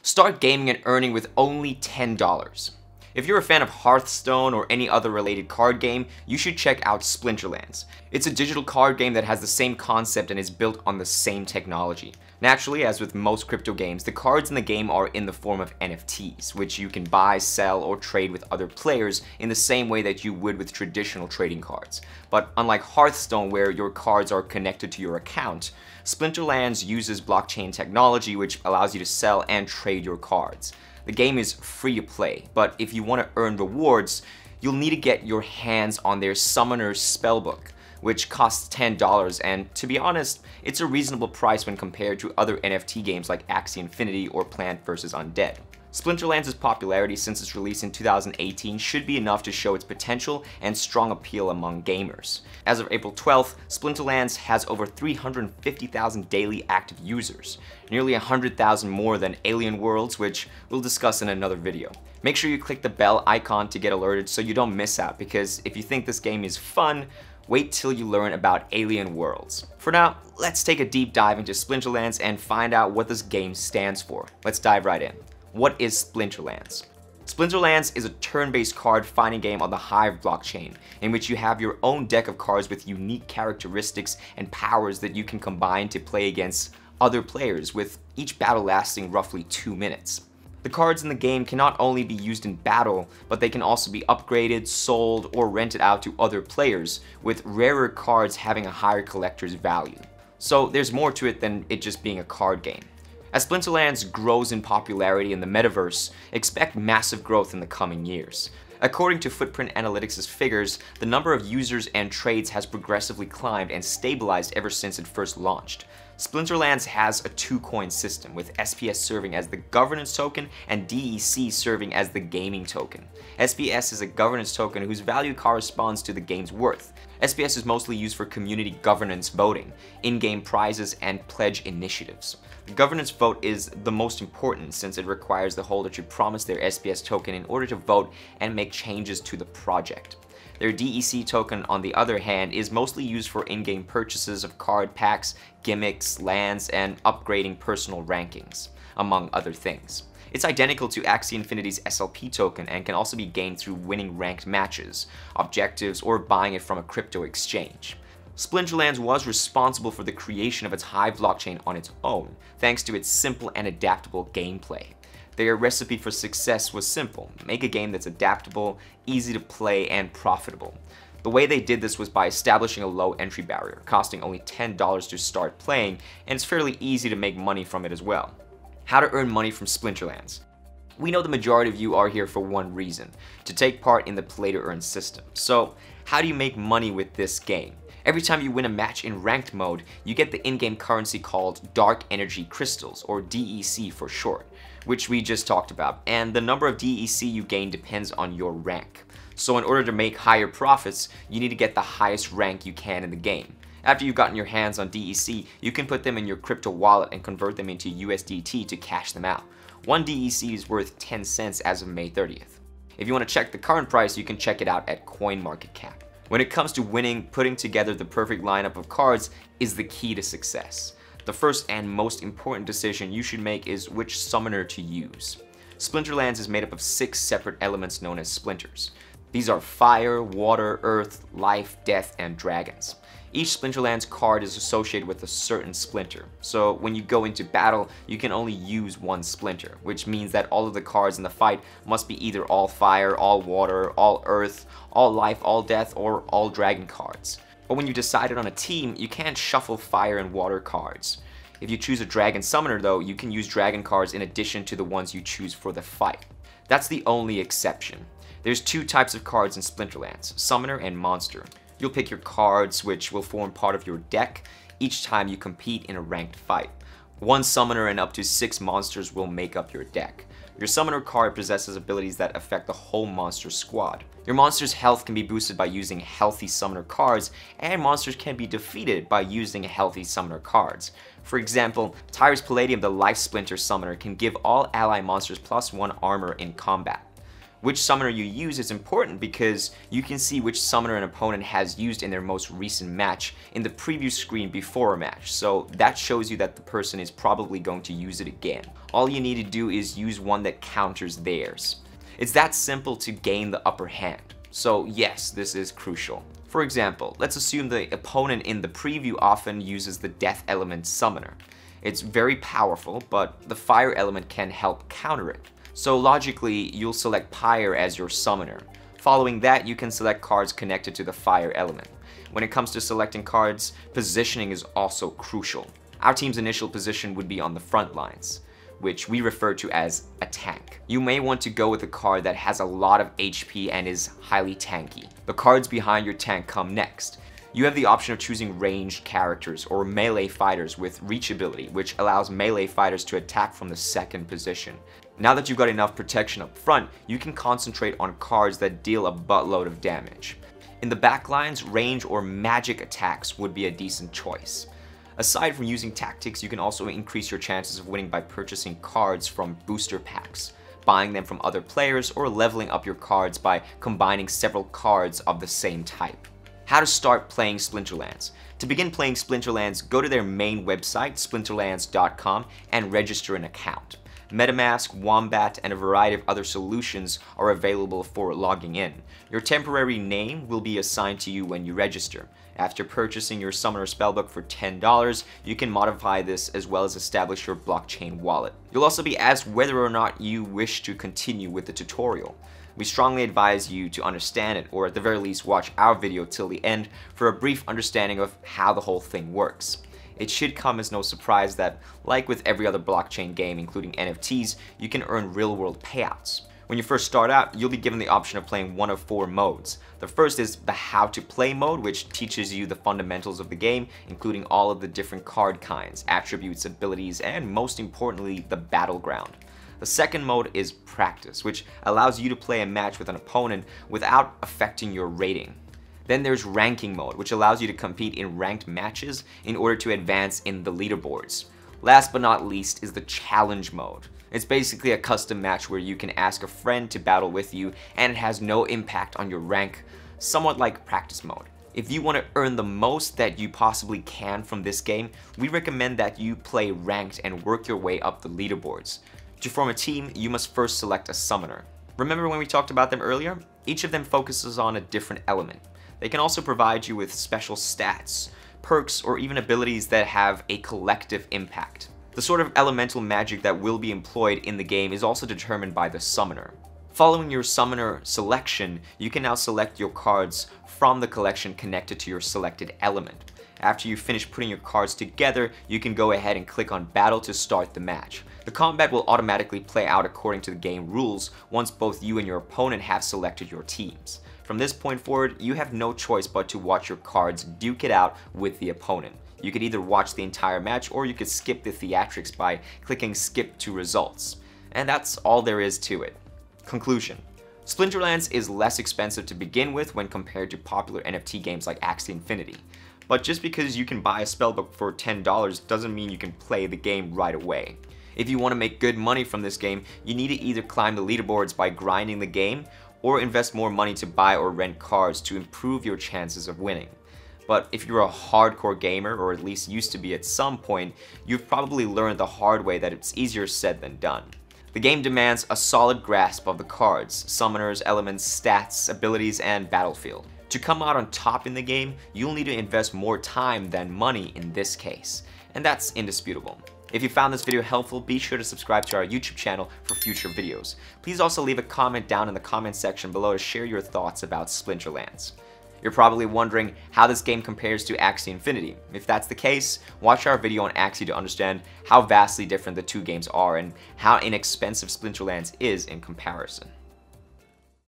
Start gaming and earning with only $10. If you're a fan of Hearthstone or any other related card game, you should check out Splinterlands. It's a digital card game that has the same concept and is built on the same technology. Naturally, as with most crypto games, the cards in the game are in the form of NFTs, which you can buy, sell, or trade with other players in the same way that you would with traditional trading cards. But unlike Hearthstone, where your cards are connected to your account, Splinterlands uses blockchain technology which allows you to sell and trade your cards. The game is free to play, but if you want to earn rewards, you'll need to get your hands on their Summoner Spellbook, which costs $10, and to be honest, it's a reasonable price when compared to other NFT games like Axie Infinity or Plant vs. Undead. Splinterlands' popularity since its release in 2018 should be enough to show its potential and strong appeal among gamers. As of April 12th, Splinterlands has over 350,000 daily active users, nearly 100,000 more than Alien Worlds, which we'll discuss in another video. Make sure you click the bell icon to get alerted so you don't miss out, because if you think this game is fun, wait till you learn about Alien Worlds. For now, let's take a deep dive into Splinterlands and find out what this game stands for. Let's dive right in. What is Splinterlands? Splinterlands is a turn-based card fighting game on the Hive blockchain, in which you have your own deck of cards with unique characteristics and powers that you can combine to play against other players, with each battle lasting roughly 2 minutes. The cards in the game can not only be used in battle, but they can also be upgraded, sold, or rented out to other players, with rarer cards having a higher collector's value. So there's more to it than it just being a card game. As Splinterlands grows in popularity in the Metaverse, expect massive growth in the coming years. According to Footprint Analytics' figures, the number of users and trades has progressively climbed and stabilized ever since it first launched. Splinterlands has a two-coin system, with SPS serving as the governance token and DEC serving as the gaming token. SPS is a governance token whose value corresponds to the game's worth. SPS is mostly used for community governance voting, in-game prizes, and pledge initiatives. The governance vote is the most important since it requires the holder to promise their SPS token in order to vote and make changes to the project. Their DEC token, on the other hand, is mostly used for in-game purchases of card packs, gimmicks, lands, and upgrading personal rankings, among other things. It's identical to Axie Infinity's SLP token and can also be gained through winning ranked matches, objectives, or buying it from a crypto exchange. Splinterlands was responsible for the creation of its Hive blockchain on its own, thanks to its simple and adaptable gameplay. Their recipe for success was simple: make a game that's adaptable, easy to play, and profitable. The way they did this was by establishing a low entry barrier, costing only $10 to start playing, and it's fairly easy to make money from it as well. How to earn money from Splinterlands. We know the majority of you are here for one reason: to take part in the play-to-earn system. So, how do you make money with this game? Every time you win a match in ranked mode, you get the in-game currency called Dark Energy Crystals, or DEC for short, which we just talked about, and the number of DEC you gain depends on your rank. So in order to make higher profits, you need to get the highest rank you can in the game. After you've gotten your hands on DEC, you can put them in your crypto wallet and convert them into USDT to cash them out. One DEC is worth 10 cents as of May 30th. If you want to check the current price, you can check it out at CoinMarketCap. When it comes to winning, putting together the perfect lineup of cards is the key to success. The first and most important decision you should make is which summoner to use. Splinterlands is made up of 6 separate elements known as splinters. These are fire, water, earth, life, death, and dragons. Each Splinterlands card is associated with a certain splinter, so when you go into battle, you can only use one splinter, which means that all of the cards in the fight must be either all fire, all water, all earth, all life, all death, or all dragon cards. But when you decided on a team, you can't shuffle fire and water cards. If you choose a dragon summoner though, you can use dragon cards in addition to the ones you choose for the fight. That's the only exception. There's 2 types of cards in Splinterlands: summoner and monster. You'll pick your cards, which will form part of your deck each time you compete in a ranked fight. 1 summoner and up to 6 monsters will make up your deck. Your summoner card possesses abilities that affect the whole monster squad. Your monster's health can be boosted by using healthy summoner cards, and monsters can be defeated by using healthy summoner cards. For example, Tyrus Palladium, the Life Splinter summoner, can give all ally monsters +1 armor in combat. Which summoner you use is important because you can see which summoner an opponent has used in their most recent match in the preview screen before a match, so that shows you that the person is probably going to use it again. All you need to do is use one that counters theirs. It's that simple to gain the upper hand. So yes, this is crucial. For example, let's assume the opponent in the preview often uses the Death Element Summoner. It's very powerful, but the Fire Element can help counter it. So logically, you'll select Pyre as your summoner. Following that, you can select cards connected to the Fire Element. When it comes to selecting cards, positioning is also crucial. Our team's initial position would be on the front lines, which we refer to as a tank. You may want to go with a card that has a lot of HP and is highly tanky. The cards behind your tank come next. You have the option of choosing ranged characters or melee fighters with reach ability, which allows melee fighters to attack from the second position. Now that you've got enough protection up front, you can concentrate on cards that deal a buttload of damage. In the backlines, range or magic attacks would be a decent choice. Aside from using tactics, you can also increase your chances of winning by purchasing cards from booster packs, buying them from other players, or leveling up your cards by combining several cards of the same type. How to start playing Splinterlands. To begin playing Splinterlands, go to their main website, splinterlands.com, and register an account. MetaMask, Wombat, and a variety of other solutions are available for logging in. Your temporary name will be assigned to you when you register. After purchasing your Summoner Spellbook for $10, you can modify this as well as establish your blockchain wallet. You'll also be asked whether or not you wish to continue with the tutorial. We strongly advise you to understand it, or at the very least watch our video till the end for a brief understanding of how the whole thing works. It should come as no surprise that, like with every other blockchain game including NFTs, you can earn real-world payouts. When you first start out, you'll be given the option of playing one of 4 modes. The first is the How to Play mode, which teaches you the fundamentals of the game, including all of the different card kinds, attributes, abilities, and most importantly, the battleground. The second mode is Practice, which allows you to play a match with an opponent without affecting your rating. Then there's Ranking mode, which allows you to compete in ranked matches in order to advance in the leaderboards. Last but not least is the Challenge mode. It's basically a custom match where you can ask a friend to battle with you and it has no impact on your rank, somewhat like Practice mode. If you want to earn the most that you possibly can from this game, we recommend that you play ranked and work your way up the leaderboards. To form a team, you must first select a summoner. Remember when we talked about them earlier? Each of them focuses on a different element. They can also provide you with special stats, perks, or even abilities that have a collective impact. The sort of elemental magic that will be employed in the game is also determined by the summoner. Following your summoner selection, you can now select your cards from the collection connected to your selected element. After you finish putting your cards together, you can go ahead and click on Battle to start the match. The combat will automatically play out according to the game rules once both you and your opponent have selected your teams. From this point forward, you have no choice but to watch your cards duke it out with the opponent. You could either watch the entire match or you could skip the theatrics by clicking Skip to Results. And that's all there is to it. Conclusion. Splinterlands is less expensive to begin with when compared to popular NFT games like Axie Infinity. But just because you can buy a spellbook for $10 doesn't mean you can play the game right away. If you want to make good money from this game, you need to either climb the leaderboards by grinding the game, or invest more money to buy or rent cards to improve your chances of winning. But if you're a hardcore gamer, or at least used to be at some point, you've probably learned the hard way that it's easier said than done. The game demands a solid grasp of the cards, summoners, elements, stats, abilities, and battlefield. To come out on top in the game, you'll need to invest more time than money in this case, and that's indisputable. If you found this video helpful, be sure to subscribe to our YouTube channel for future videos. Please also leave a comment down in the comment section below to share your thoughts about Splinterlands. You're probably wondering how this game compares to Axie Infinity. If that's the case, watch our video on Axie to understand how vastly different the two games are and how inexpensive Splinterlands is in comparison.